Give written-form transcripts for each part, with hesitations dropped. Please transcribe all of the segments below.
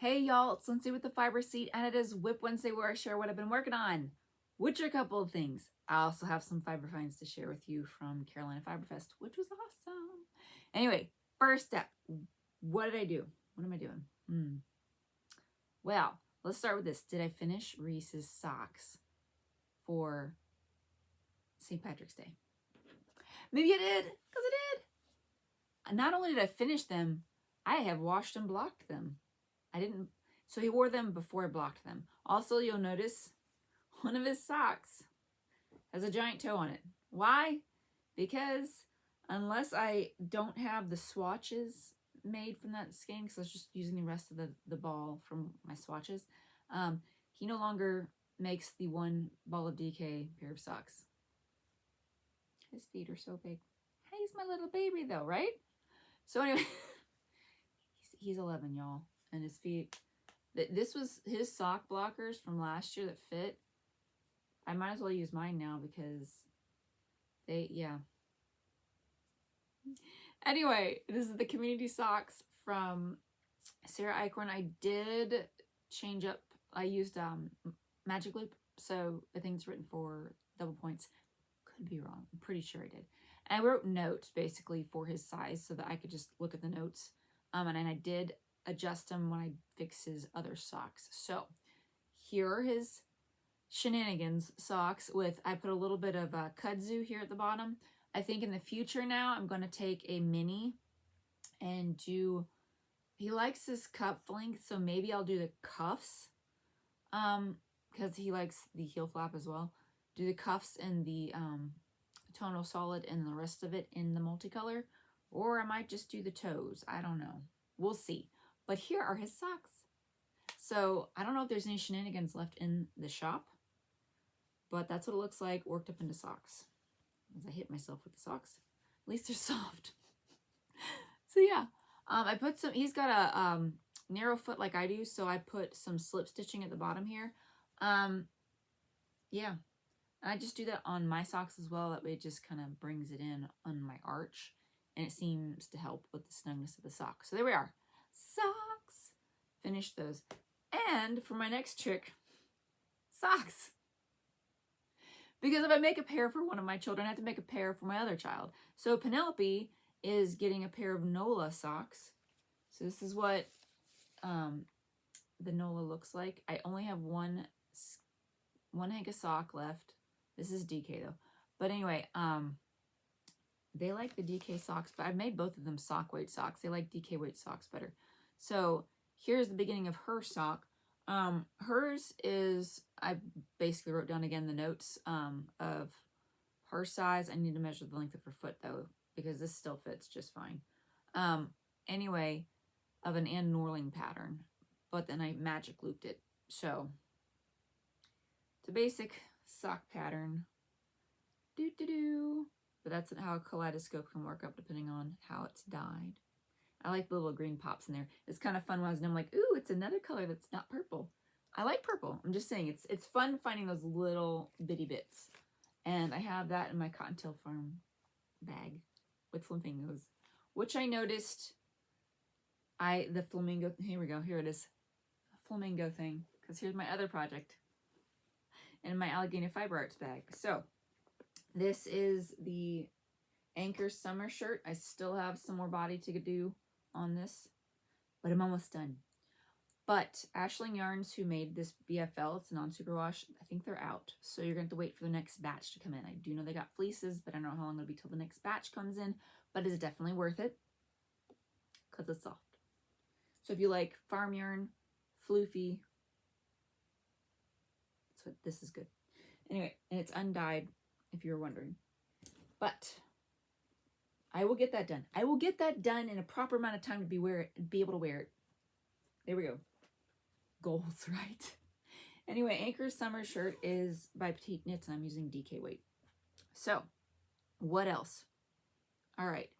Hey y'all, it's Lindsay with the Fiber Seat, and it is WIP Wednesday where I share what I've been working on, which are a couple of things. I also have some fiber finds to share with you from Carolina Fiber Fest, which was awesome. Anyway, first step, what did I do? What am I doing? Well, let's start with this. Did I finish Reese's socks for St. Patrick's Day? Maybe I did, because I did. Not only did I finish them, I have washed and blocked them. I didn't, so he wore them before I blocked them. Also, you'll notice one of his socks has a giant toe on it. Why? Because unless I don't have the swatches made from that skein, because I was just using the rest of the ball from my swatches, he no longer makes the one ball of DK pair of socks. His feet are so big. Hey, he's my little baby though, right? So anyway, he's 11, y'all. And his feet, this was his sock blockers from last year that fit. I might as well use mine now because yeah. Anyway, this is the community socks from Sarah Eichorn. I did change up. I used magic loop, so I think it's written for double points. Could be wrong. I'm pretty sure I did. And I wrote notes basically for his size so that I could just look at the notes. And I did adjust them when I fix his other socks. So here are his Shenanigans socks with, I put a little bit of kudzu here at the bottom. I think in the future now I'm going to take a mini and do, he likes his cuff length, so maybe I'll do the cuffs because he likes the heel flap as well. Do the cuffs in the tonal solid and the rest of it in the multicolor, or I might just do the toes. I don't know. We'll see. But here are his socks. So I don't know if there's any Shenanigans left in the shop, but that's what it looks like worked up into socks. As I hit myself with the socks. At least they're soft. So yeah, I put some, he's got a narrow foot like I do, so I put some slip stitching at the bottom here. Yeah, I just do that on my socks as well. That way it just kind of brings it in on my arch, and it seems to help with the snugness of the sock. So there we are. Socks. Finished those. And for my next trick, socks. Because if I make a pair for one of my children, I have to make a pair for my other child. So Penelope is getting a pair of NOLA socks. So this is what the NOLA looks like. I only have one hank of sock left. This is DK though. But anyway, they like the DK socks, but I've made both of them sock weight socks. They like DK weight socks better. So here's the beginning of her sock. Hers is, I basically wrote down again the notes of her size. I need to measure the length of her foot though, because this still fits just fine. Anyway, of an Ann Norling pattern, but then I magic looped it. So it's a basic sock pattern. But that's how a kaleidoscope can work up depending on how it's dyed. I like the little green pops in there. It's kind of fun when I'm like, ooh, it's another color that's not purple. I like purple. I'm just saying, it's fun finding those little bitty bits. And I have that in my Cottontail Farm bag with flamingos, which I noticed the flamingo, here we go, here it is. A flamingo thing, because here's my other project in my Alleghany Fiber Arts bag. So this is the Ankers summer shirt. I still have some more body to do on this, but I'm almost done. But Ashling Yarns, who made this BFL, it's a non-superwash, I think they're out. So you're going to have to wait for the next batch to come in. I do know they got fleeces, but I don't know how long it'll be till the next batch comes in. But it's definitely worth it because it's soft. So if you like farm yarn, floofy, that's what this is good. Anyway, and it's undyed, if you're wondering. But I will get that done. I will get that done in a proper amount of time to be able to wear it. There we go. Goals, right? Anyway, Ankers summer shirt is by Petite Knits, and I'm using DK weight. So, what else? All right.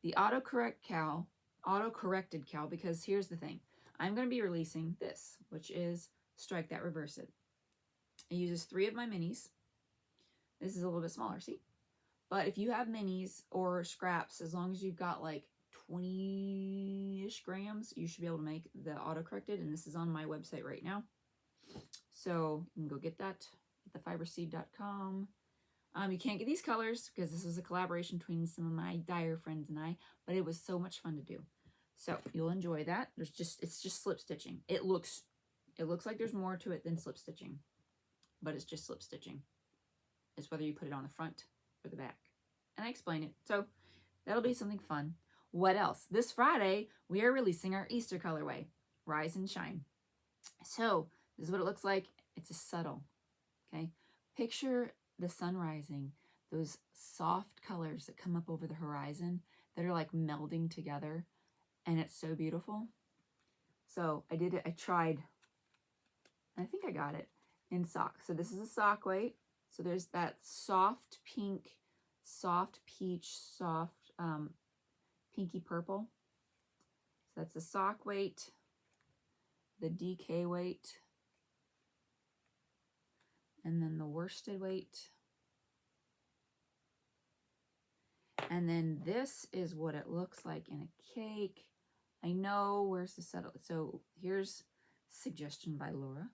The autocorrected cowl, because here's the thing. I'm going to be releasing this, which is Strike That, Reverse It. It uses 3 of my minis. This is a little bit smaller, see? But if you have minis or scraps, as long as you've got like 20-ish grams, you should be able to make the autocorrected, and this is on my website right now. So you can go get that at thefiberseed.com. You can't get these colors because this was a collaboration between some of my dyer friends and I, but it was so much fun to do. So you'll enjoy that. It's just slip stitching. It looks like there's more to it than slip stitching, but it's just slip stitching. It's whether you put it on the front or the back. And I explain it. So that'll be something fun. What else? This Friday, we are releasing our Easter colorway, Rise and Shine. So this is what it looks like. It's a subtle, okay? Picture the sun rising, those soft colors that come up over the horizon that are like melding together, and it's so beautiful. So I did it. I tried, and I think I got it in sock. So this is a sock weight. So there's that soft pink, soft peach, soft pinky purple. So that's the sock weight, the DK weight, and then the worsted weight. And then this is what it looks like in a cake. I know, where's the settle? So here's suggestion by Laura.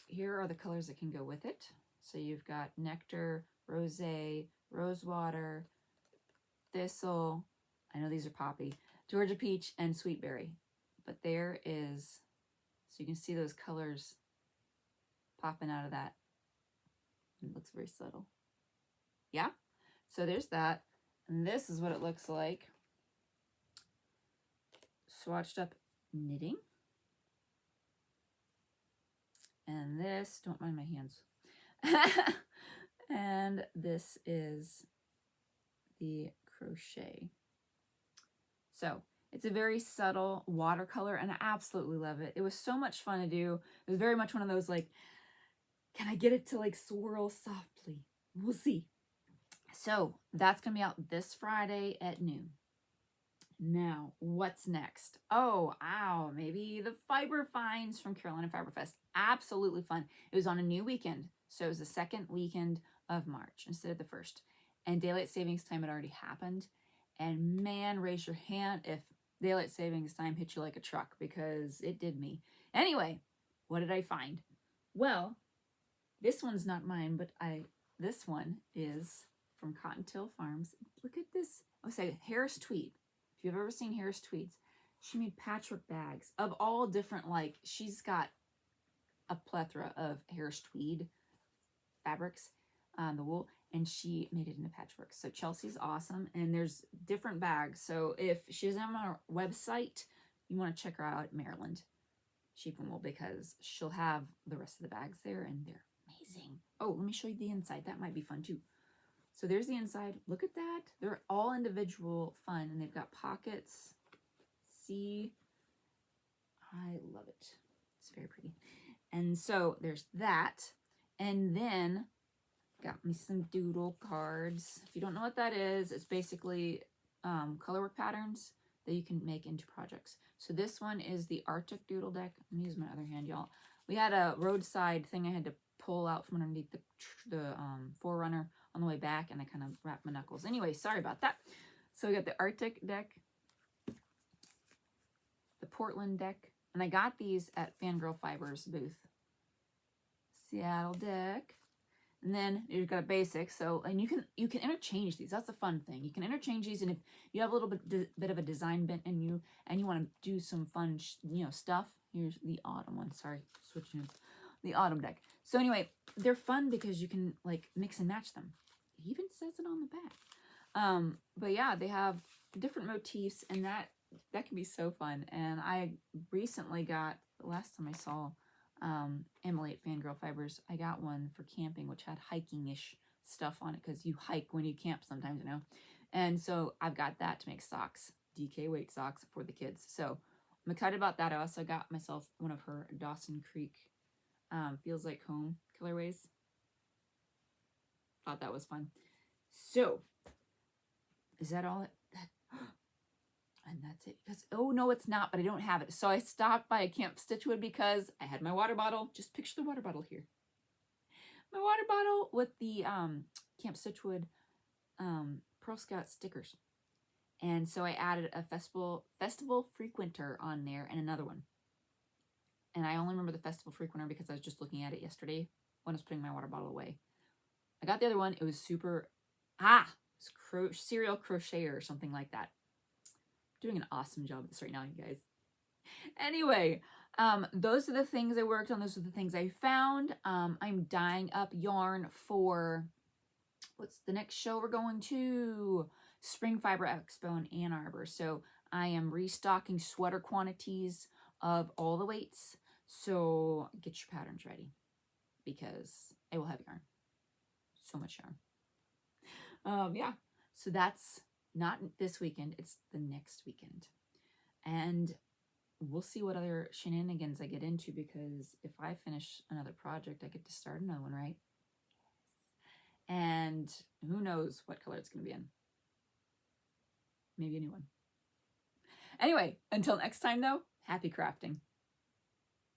Here are the colors that can go with it. So you've got nectar, rosé, rosewater, thistle. I know these are poppy, Georgia peach, and sweet berry. But there is, so you can see those colors popping out of that. It looks very subtle. Yeah? So there's that. And this is what it looks like. Swatched up knitting. And this, don't mind my hands. And this is the crochet. So it's a very subtle watercolor, and I absolutely love it. It was so much fun to do. It was very much one of those like, can I get it to like swirl softly? We'll see. So that's going to be out this Friday at noon. Now, what's next? Oh, ow, maybe the fiber finds from Carolina Fiber Fest. Absolutely fun. It was on a new weekend. So it was the second weekend of March instead of the first. And daylight savings time had already happened. And man, raise your hand if daylight savings time hit you like a truck, because it did me. Anyway, what did I find? Well, this one's not mine, but this one is from Cottontail Farms. Look at this. I'll say Harris Tweed. If you've ever seen Harris Tweeds, she made patchwork bags of all different, like, she's got a plethora of Harris Tweed fabrics, the wool, and she made it into patchwork. So Chelsea's awesome, and there's different bags. So if she doesn't have a website, you want to check her out at Maryland Sheep and Wool, because she'll have the rest of the bags there, and they're amazing. Oh, let me show you the inside. That might be fun too. So there's the inside. Look at that. They're all individual fun, and they've got pockets. See? I love it. It's very pretty. And so there's that. And then got me some doodle cards. If you don't know what that is, it's basically colorwork patterns that you can make into projects. So this one is the Arctic Doodle Deck. I'm gonna use my other hand, y'all. We had a roadside thing I had to pull out from underneath the Forerunner on the way back, and I kind of wrapped my knuckles. Anyway, sorry about that. So we got the Arctic deck, the Portland deck, and I got these at Fangirl Fibers booth. Seattle deck, and then you've got a basic. So, and you can interchange these. That's the fun thing. You can interchange these, and if you have a little bit of a design bent in you, and you want to do some fun, stuff. Here's the autumn one. Sorry, switching hands. The autumn deck. So anyway, they're fun because you can like mix and match them. It even says it on the back. But yeah, they have different motifs, and that can be so fun. And I recently got, the last time I saw Emily at Fangirl Fibers, I got one for camping, which had hiking-ish stuff on it, because you hike when you camp sometimes, And so I've got that to make socks, DK weight socks for the kids. So I'm excited about that. I also got myself one of her Dawson Creek Feels Like Home colorways. Thought that was fun. So, is that all? And that's it. Because, oh, no, it's not, but I don't have it. So I stopped by Camp Stitchwood because I had my water bottle. Just picture the water bottle here. My water bottle with the Camp Stitchwood Pearl Scout stickers. And so I added a festival frequenter on there and another one. And I only remember the festival frequenter because I was just looking at it yesterday when I was putting my water bottle away. I got the other one. It was super, it's serial crocheter or something like that. I'm doing an awesome job of this right now, you guys. Anyway, those are the things I worked on. Those are the things I found. I'm dyeing up yarn for, what's the next show we're going to? Spring Fiber Expo in Ann Arbor. So I am restocking sweater quantities of all the weights. So get your patterns ready because I will have yarn. So much yarn. Yeah. So that's not this weekend. It's the next weekend. And we'll see what other shenanigans I get into, because if I finish another project, I get to start another one, right? And who knows what color it's going to be in. Maybe a new one. Anyway, until next time though, happy crafting.